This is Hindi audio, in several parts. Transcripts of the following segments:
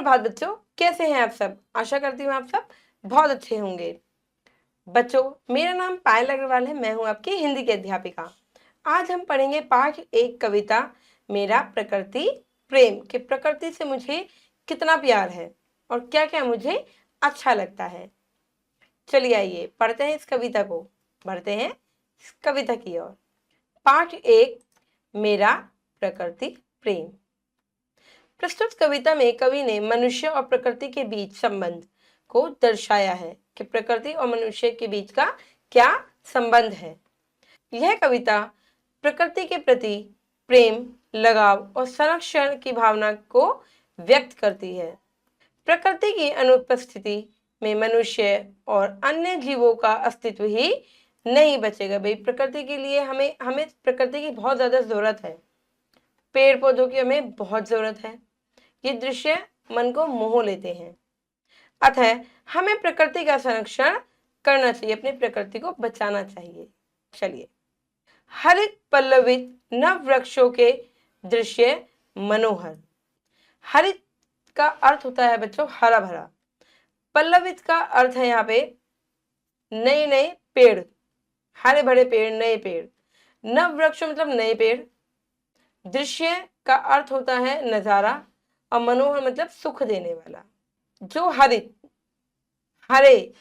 सुप्रभात बच्चों, कैसे हैं आप सब। आशा करती हूँ आप सब बहुत अच्छे होंगे। बच्चों, मेरा नाम पायल अग्रवाल है। मैं हूँ आपकी हिंदी की अध्यापिका। आज हम पढ़ेंगे पाठ 1 कविता मेरा प्रकृति प्रेम कि प्रकृति से मुझे कितना प्यार है और क्या क्या मुझे अच्छा लगता है। चलिए आइए पढ़ते हैं इस कविता को, बढ़ते हैं इस कविता की ओर। पाठ 1 मेरा प्रकृति प्रेम। प्रस्तुत कविता में कवि ने मनुष्य और प्रकृति के बीच संबंध को दर्शाया है कि प्रकृति और मनुष्य के बीच का क्या संबंध है। यह कविता प्रकृति के प्रति प्रेम, लगाव और संरक्षण की भावना को व्यक्त करती है। प्रकृति की अनुपस्थिति में मनुष्य और अन्य जीवों का अस्तित्व ही नहीं बचेगा। भाई, प्रकृति के लिए हमें हमें प्रकृति की बहुत ज्यादा जरूरत है। पेड़ पौधों की हमें बहुत जरूरत है। ये दृश्य मन को मोह लेते हैं। अतः हमें प्रकृति का संरक्षण करना चाहिए, अपनी प्रकृति को बचाना चाहिए। चलिए, हरित पल्लवित नव वृक्षों के दृश्य मनोहर। हरित का अर्थ होता है बच्चों हरा भरा। पल्लवित का अर्थ है यहाँ पे नए नए पेड़, हरे भरे पेड़, नए पेड़। नव वृक्ष मतलब नए पेड़। दृश्य का अर्थ होता है नजारा और मनोहर मतलब सुख देने वाला। जो हरित, हरे,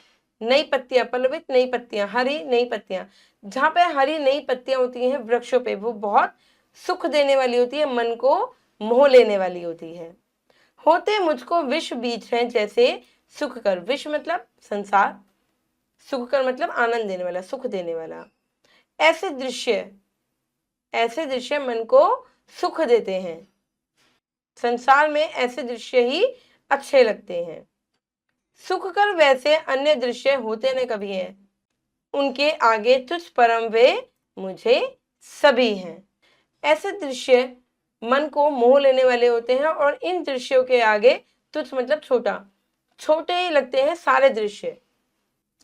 नई पत्तियां, पल्लवित नई पत्तियां, हरी नई पत्तियां, जहां पे हरी नई पत्तियां होती हैं वृक्षों पे, वो बहुत सुख देने वाली होती है, मन को मोह लेने वाली होती है। होते मुझको विश्व बीच हैं जैसे सुख कर। विश्व मतलब संसार, सुख कर मतलब आनंद देने वाला, सुख देने वाला। ऐसे दृश्य मन को सुख देते हैं। संसार में ऐसे दृश्य ही अच्छे लगते हैं। सुख कर वैसे अन्य दृश्य होते न कभी हैं, उनके आगे तुझ परम वे मुझे सभी हैं। ऐसे दृश्य मन को मोह लेने वाले होते हैं और इन दृश्यों के आगे तुझ मतलब छोटा, छोटे ही लगते हैं सारे दृश्य।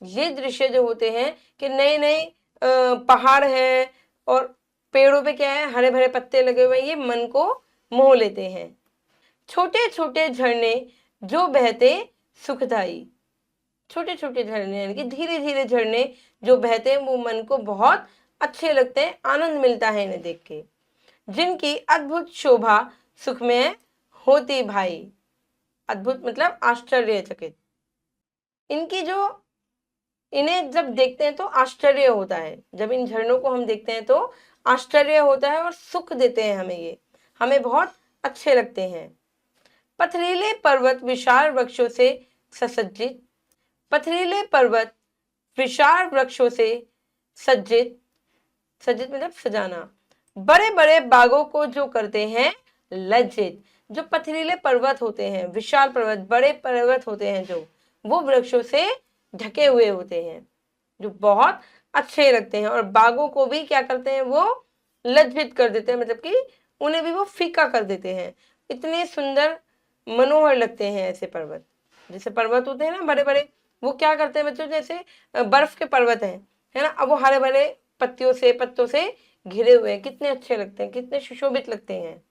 ये दृश्य जो होते हैं कि नए नए पहाड़ है और पेड़ों पे क्या है, हरे भरे पत्ते लगे हुए हैं, ये मन को मोह लेते हैं। छोटे छोटे झरने जो बहते सुखदाई। छोटे छोटे झरने यानी कि धीरे धीरे झरने जो बहते हैं वो मन को बहुत अच्छे लगते हैं, आनंद मिलता है इन्हें देख के। जिनकी अद्भुत शोभा सुखमय होती भाई। अद्भुत मतलब आश्चर्यचकित। इनकी जो, इन्हें जब देखते हैं तो आश्चर्य होता है। जब इन झरनों को हम देखते हैं तो आश्चर्य होता है और सुख देते हैं हमें, ये हमें बहुत अच्छे लगते हैं। पथरीले पर्वत विशाल वृक्षों से सुसज्जित। पथरीले पर्वत विशाल वृक्षों से सज्जित, सज्जित मतलब सजाना। बड़े बड़े बागों को जो करते हैं लज्जित। जो पथरीले पर्वत होते हैं, विशाल पर्वत, बड़े पर्वत होते हैं, जो वो वृक्षों से ढके हुए होते हैं, जो बहुत अच्छे लगते हैं। और बागों को भी क्या करते हैं, वो लज्जित कर देते हैं, मतलब कि उन्हें भी वो फीका कर देते हैं। इतने सुंदर मनोहर लगते हैं ऐसे पर्वत। जैसे पर्वत होते हैं ना बड़े बड़े, वो क्या करते हैं बच्चों, जैसे बर्फ के पर्वत हैं, है ना, अब वो हरे भरे पत्तियों से, पत्तों से घिरे हुए हैं, कितने अच्छे लगते हैं, कितने सुशोभित लगते हैं।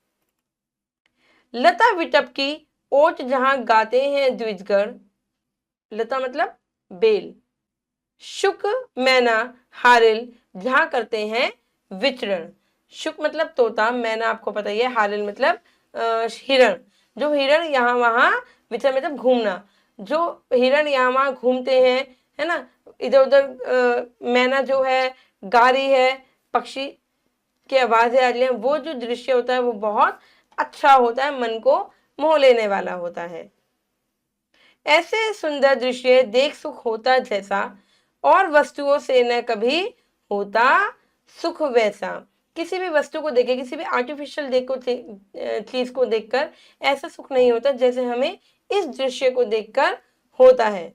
लता विटप की ओट जहां गाते हैं द्विजगण। लता मतलब बेल। शुक मैना हारिल जहां करते हैं विचरण। शुक मतलब तोता, मैना आपको पता ही है, हारिल मतलब हिरण। जो हिरण यहाँ वहां विचरण मतलब घूमना, जो हिरण यहाँ वहां घूमते हैं, है ना, इधर उधर मैना जो है गा रही है, पक्षी की आवाजें आ रही है, वो जो दृश्य होता है वो बहुत अच्छा होता है, मन को मोह लेने वाला होता है। ऐसे सुंदर दृश्य देख सुख होता जैसा, और वस्तुओं से न कभी होता सुख वैसा। किसी भी वस्तु को देखे, किसी भी आर्टिफिशियल चीज को देखकर ऐसा सुख नहीं होता जैसे हमें इस दृश्य को देखकर होता है।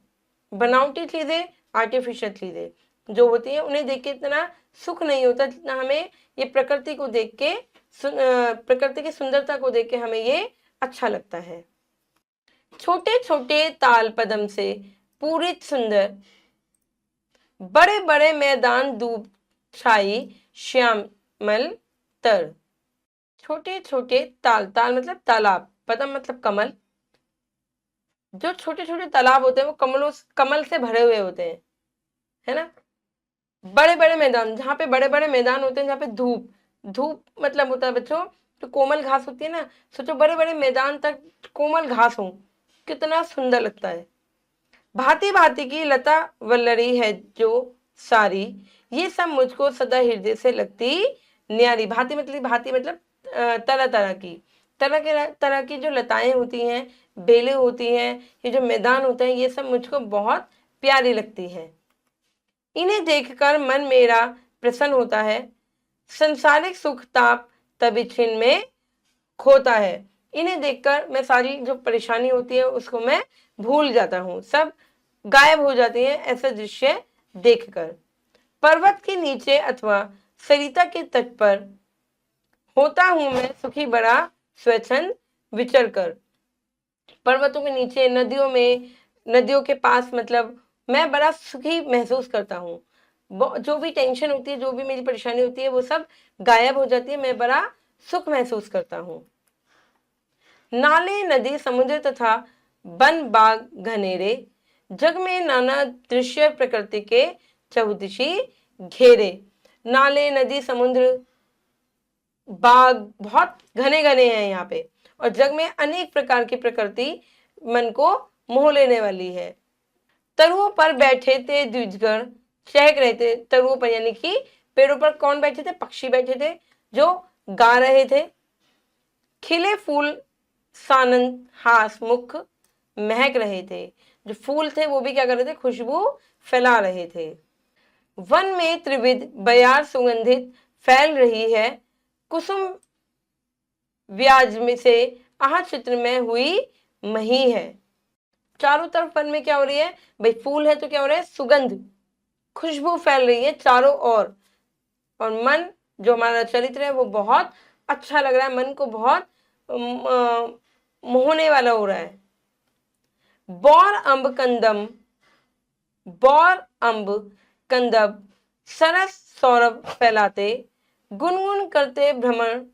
बनावटी चीजें, आर्टिफिशियल चीजें जो होती हैं, उन्हें देख के इतना सुख नहीं होता जितना हमें ये प्रकृति को देख के, प्रकृति की सुंदरता को देख के हमें ये अच्छा लगता है। छोटे छोटे ताल पदम से पूरित सुंदर, बड़े बड़े मैदान दूब छाई श्यामल तर। छोटे छोटे ताल, ताल मतलब तालाब, पदम मतलब कमल, जो छोटे छोटे तालाब होते हैं वो कमल से भरे हुए होते हैं, है ना। बड़े बड़े मैदान, जहाँ पे बड़े बड़े मैदान होते हैं, जहाँ पे धूप धूप मतलब होता है बच्चों, तो कोमल घास होती है ना, सोचो बड़े बड़े मैदान तक कोमल घास हो, कितना सुंदर लगता है। भांति भांति की लता वल्लरी है जो सारी, ये सब मुझको सदा हृदय से लगती न्यारी। भांति मतलब तरह तरह की, तरह की जो लताएं होती हैं, बेलें होती हैं, ये जो मैदान होते हैं, ये सब मुझको बहुत प्यारी लगती हैं। इन्हें देखकर मन मेरा प्रसन्न होता है, संसारिक सुख ताप तभी छिन में खोता है। इन्हें देखकर मैं सारी जो परेशानी होती है उसको मैं भूल जाता हूँ, सब गायब हो जाती है ऐसा दृश्य देखकर। पर्वत के नीचे अथवा सरिता के तट पर होता हूं मैं सुखी बड़ा स्वच्छंद विचर कर। पर्वतों के नीचे, नदियों में, नदियों के पास, मतलब मैं बड़ा सुखी महसूस करता हूँ। जो भी टेंशन होती है, जो भी मेरी परेशानी होती है, वो सब गायब हो जाती है, मैं बड़ा सुख महसूस करता हूँ। नाले, नदी, समुद्र तथा वन बाग घनेरे, जग में नाना दृश्य प्रकृति के चहुदिशी घेरे। नाले, नदी, समुद्र, बाग बहुत घने घने हैं यहाँ पे, और जग में अनेक प्रकार की प्रकृति मन को मोह लेने वाली है। तरुओं पर बैठे थे द्विजगण, चहक रहे थे। तरुओं पर यानी कि पेड़ों पर कौन बैठे थे? पक्षी बैठे थे जो गा रहे थे। खिले फूल सानंद हास मुख महक रहे थे, जो फूल थे वो भी क्या कर रहे थे? खुशबू फैला रहे थे। वन में त्रिविध बयार सुगंधित फैल रही है, कुसुम व्याज में से आह चित्र में हुई मही है। चारों तरफ वन में क्या हो रही है भाई? फूल है तो क्या हो रहा है? सुगंध, खुशबू फैल रही है चारों ओर, और मन, जो हमारा चरित्र है, वो बहुत अच्छा लग रहा है, मन को बहुत मोहने वाला हो रहा है। बौर अंब कंदम, बौर अंब कंदब सरस सौरभ फैलाते, गुनगुन करते भ्रमण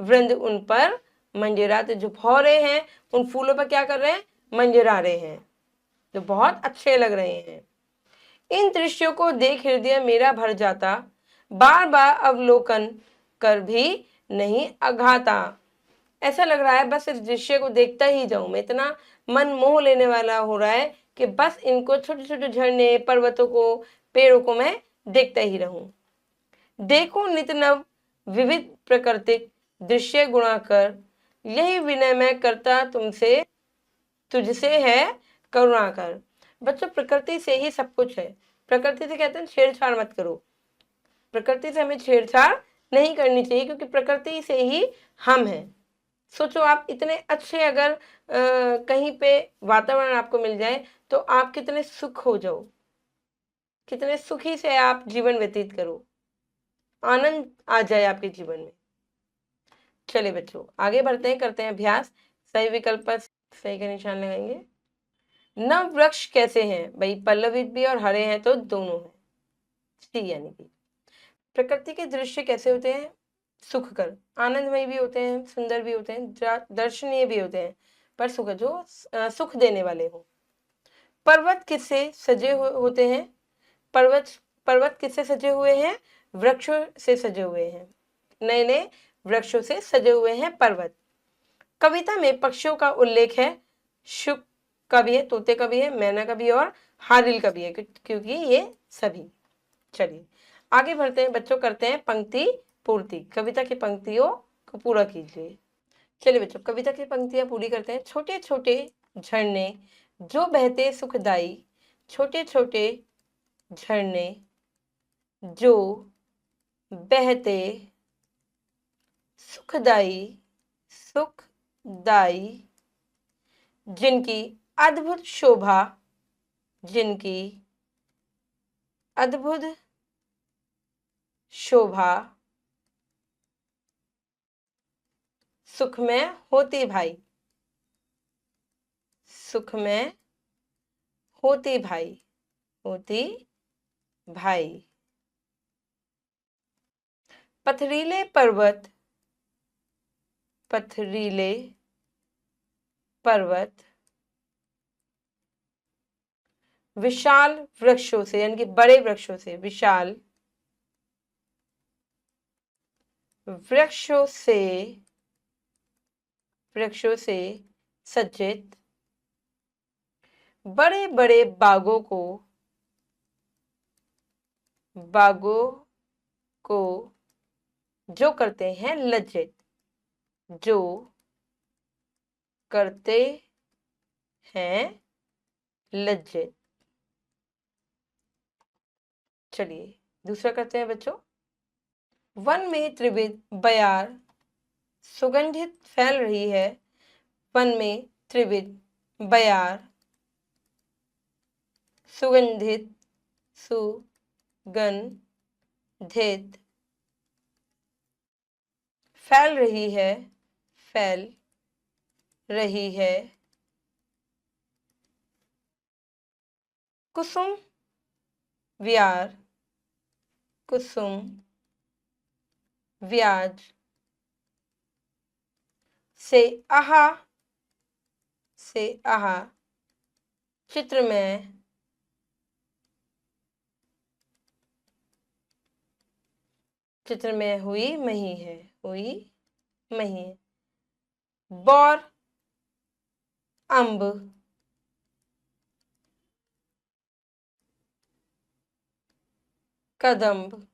वृंद उन पर मंजराते। जो भौरे हैं उन फूलों पर क्या कर रहे हैं? मंजरा रहे हैं, जो बहुत अच्छे लग रहे हैं। इन दृश्यों को देख हृदय मेरा भर जाता, बार बार अवलोकन कर भी नहीं अघाता। ऐसा लग रहा है बस इस दृश्य को देखता ही जाऊं मैं, इतना मन मोह लेने वाला हो रहा है कि बस इनको, छोटे छोटे झरने, पर्वतों को, पेड़ों को मैं देखता ही रहूं। देखो नित नव विविध प्राकृतिक दृश्य गुणाकर, यही विनय मैं करता तुमसे, तुझसे है करुणा कर। बच्चों, प्रकृति से ही सब कुछ है। प्रकृति से कहते हैं छेड़छाड़ मत करो। प्रकृति से हमें छेड़छाड़ नहीं करनी चाहिए, क्योंकि प्रकृति से ही हम हैं। सोचो आप इतने अच्छे अगर कहीं पे वातावरण आपको मिल जाए तो आप कितने सुख हो जाओ, कितने सुखी से आप जीवन व्यतीत करो, आनंद आ जाए आपके जीवन में। चलिए बच्चों, आगे बढ़ते हैं, करते हैं अभ्यास। सही विकल्प पर सही का निशान लगाएंगे। नव वृक्ष कैसे हैं भाई? पल्लवित भी और हरे हैं तो दोनों हैं। सी यानी कि प्रकृति के दृश्य कैसे होते हैं? सुखकर, आनंदमय भी होते हैं, सुंदर भी होते हैं, दर्शनीय भी होते हैं, पर सुख, जो सुख देने वाले हो। पर्वत किससे सजे होते हैं? पर्वत पर्वत किससे सजे हुए हैं? वृक्षों से सजे हुए हैं, नए नए वृक्षों से सजे हुए हैं पर्वत। कविता में पक्षियों का उल्लेख है, शुक का भी है, तोते का भी है, मैना का भी है और हारिल का भी है, क्योंकि ये सभी। चलिए आगे बढ़ते हैं बच्चों, करते हैं पंक्ति पूर्ति। कविता की पंक्तियों को पूरा कीजिए। चलिए बच्चों, कविता की पंक्तियां पूरी करते हैं। छोटे छोटे झरने जो बहते सुखदाई, छोटे छोटे झरने जो बहते सुखदाई, सुखदाई, जिनकी अद्भुत शोभा, जिनकी अद्भुत शोभा, सुख में होती भाई, सुख में होती भाई, होती भाई। पथरीले पर्वत, पथरीले पर्वत विशाल वृक्षों से यानी कि बड़े वृक्षों से, विशाल वृक्षों से सज्जित बड़े बड़े बागों को जो करते हैं लज्जित, जो करते हैं लज्जित। चलिए दूसरा करते हैं बच्चों। वन में त्रिविध बयार सुगंधित फैल रही है। वन में त्रिविध बयार सुगंधित फैल रही है। कुसुम व्याज से आहा चित्र में हुई मही है। बौर अम्ब कदम्ब,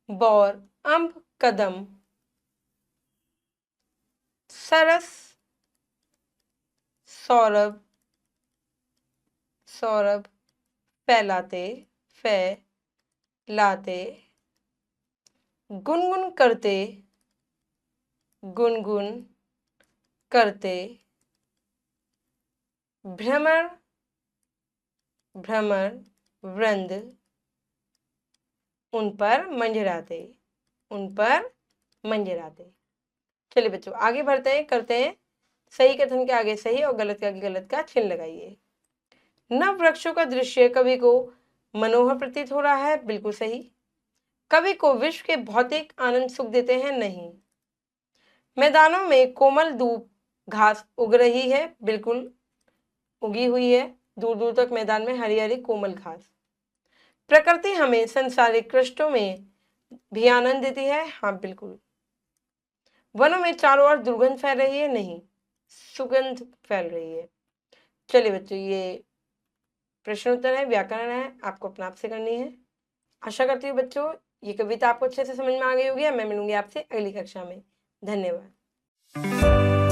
बौर अम्ब कदम्ब सरस सौरभ फैलाते गुनगुन करते भ्रमर वृंद उन पर मंडराते। चलिए बच्चों आगे बढ़ते हैं, करते हैं सही कथन के आगे सही और गलत के आगे गलत का चिन्ह लगाइए। नव वृक्षों का दृश्य कवि को मनोहर प्रतीत हो रहा है, बिल्कुल सही। कवि को विश्व के भौतिक आनंद सुख देते हैं, नहीं। मैदानों में कोमल धूप घास उग रही है, बिल्कुल उगी हुई है, दूर दूर तक मैदान में हरी हरी कोमल घास। प्रकृति हमें संसारिक कष्टों में भी आनंद देती है, हाँ बिल्कुल। वनों में चारों ओर दुर्गंध फैल रही है, नहीं, सुगंध फैल रही है। चलिए बच्चों ये प्रश्न उत्तर है, व्याकरण है, आपको अपना आप से करनी है। आशा करती हूँ बच्चों ये कविता आपको अच्छे से समझ में आ गई होगी। मैं मिलूंगी आपसे अगली कक्षा में। धन्यवाद।